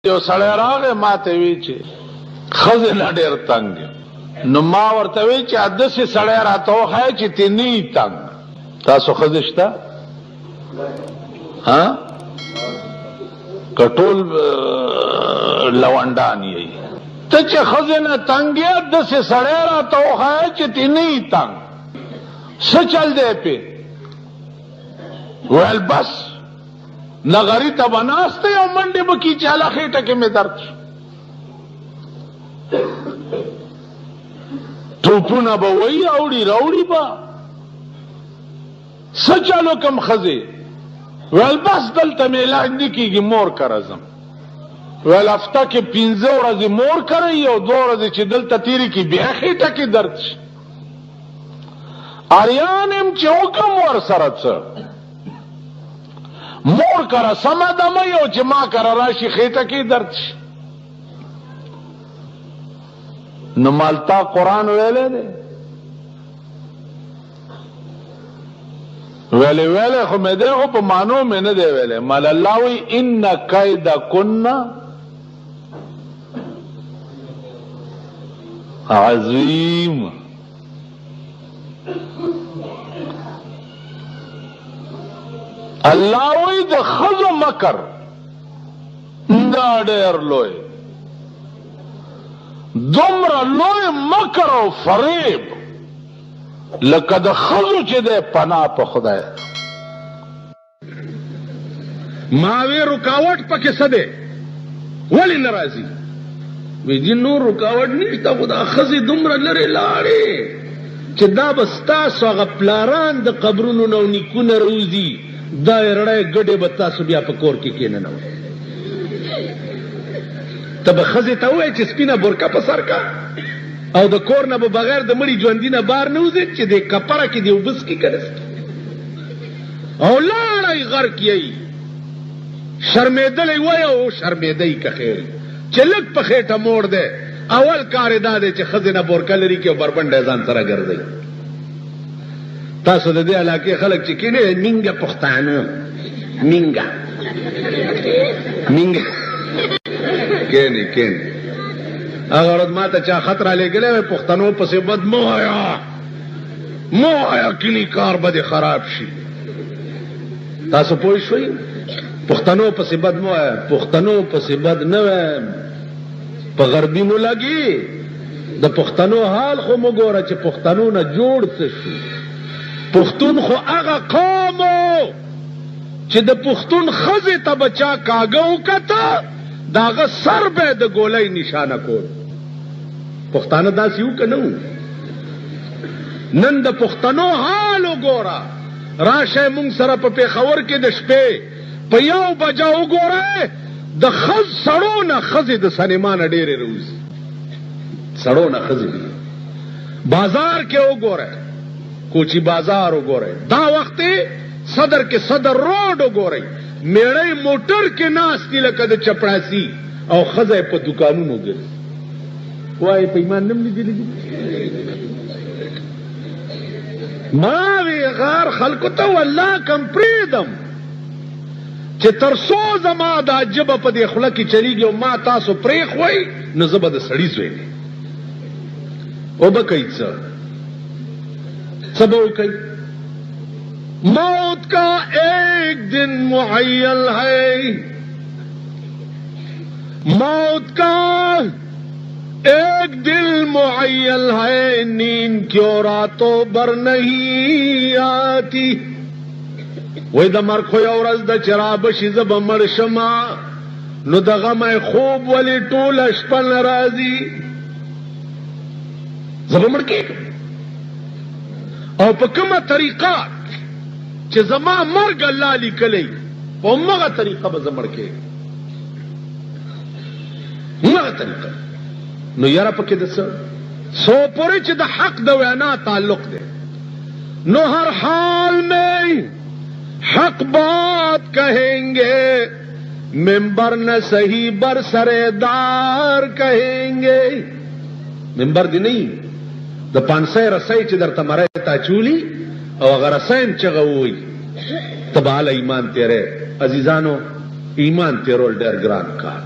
یو سړی راغی ما ته وی چې ښځې نه ډېر تنګ یم. نو ما ورته وی چې داسې سړی راته وښایه چې تی نه یي تنګ. تاسو ښځې شته که ټول لونډان یې؟ ته چې ښځې نه تنګ یې داسې سړی راته وښایه چې تی نه یي تنګ. څه چل دی پې؟ ویل بس نغری ته به ناست دی او منډې به کي چې هله خېټه کې مې درد شو. ټوپونه به وایي اوړي راوړي به. څه چل وکړم ښځې؟ ویل بس دلته مې علاج نه کېږي مور کره ځم. ویل هفته کې 5 ورځې مور کره یي او 2 ورځې چې دلته تېرې کړي بیا خېټه کې درد شي. اریان یم چې وکړم ورسره څه مور کره سمه دمه یو چې ما کره راشي خېټه کې درد شي. نو مالتا قرآن ویلی دی؟ ویلی خو مې دی خو په معنو مې نه دی ویلی. مال الله وی ان کیدکن عظیم. الله وی د ښځو مکر دا ډېر لوی، دومره لوی مکر او فریب لکه د ښځو چې دی پناه په خدای. ما وی رکاوټ پکې څه دی؟ ولې نه راځي؟ وی جی نور رکاوټ نشته خو دا ښځې دومره لرې لاړې چې دا به ستاسو هغه پلاران د قبرونو نه او نیکونه روزي دا رړی ګډې به تاسو بیا په کور کې کېننوئ. ته به ښځې ته ووایې چې سپینه برکه په سر کا او د کور نه به بغیر د مړي ژوندي نه بار نه وځې چې د کپره کې دې اوبه څکي که نه څکي او لاړئ غرق یئ. شرمېدلی وی او شرمېدی که خیر چې لږ په خېټه موړ دی. اول کار یې دا دی چې ښځې نه بورکه لري کړي او بربنډی ځان سره ګرځئ. تاسو د دې علاقې خلک چې کېنې مینګه پښتانه مینګه کېنې هغه ورځ ما ته چا خط رالیږلی وی پښتنو پسې بد مه وایه کلي کار به دې خراب شي. تاسو پوه شوئ؟ پښتنو پسې بد مه وایه. پښتنو پسې بد نه وایم په غربي مو لګي. د پښتنو حال خو مو ګوره چې پښتنو نه جوړ څه شو. پښتون خو هغه قوم چې د پښتون ښځې ته به چا کاږه وکته د هغه سر به د ګولۍ نشانه کول. پښتانه داسې وو که نه وو؟ نن د پښتنو حال وګوره. راشئ مونږ سره په پېښور کې د شپې په 1 بجه وګورئ د سړو نه ښځې د سینما نه ډېرې روزي. سړو نه ښځې دي. بازار کې وګورئ کوچی بازار وګورئ. دا وخت صدر کې صدر روډ وګورئ میړی موټر کې ناست دي لکه د چپړاسي او ښځه په دوکانونو ګرځي. وایي په ایمان نم لیدلی دي؟ ما وی غار خلکو ته والله کم پرېږدم چې تر څو زما دا ژبه په دې خوله کې چلیږي او ما تاسو پرېښوئ نو زه به د سړي زوی دی. وبه کوئ څه سب کئی. موت کا ایک دن معین ہے، موت کا ایک دن معین ہے، نیند کیوں راتوں بر نہیں آتی. وی دا مرگ خو یو ورځ د چرا بشي زه به مړ شمه نو د غمه خوب ولې ټوله شپه نه راځي. زه به مړ کېږم او په کومه طریقه چې زما مرګ الله لیکلی په همغه طریقه به زه مړ کېږم. همغه طریقه. نو یاره پکې د څه سو پورې چې د حق د وینا تعلق دی نو هر حال میں حق بات کہیں گے، ممبر نہ صحیح بر سردار کہیں گے. ممبر دی نہیں د 500 رسۍ چې درته مری تا چولی او هغه رسۍ چغه ووي ته به هله ایمان تیری. عزیزانو ایمان تیرول ډېر ګران کار.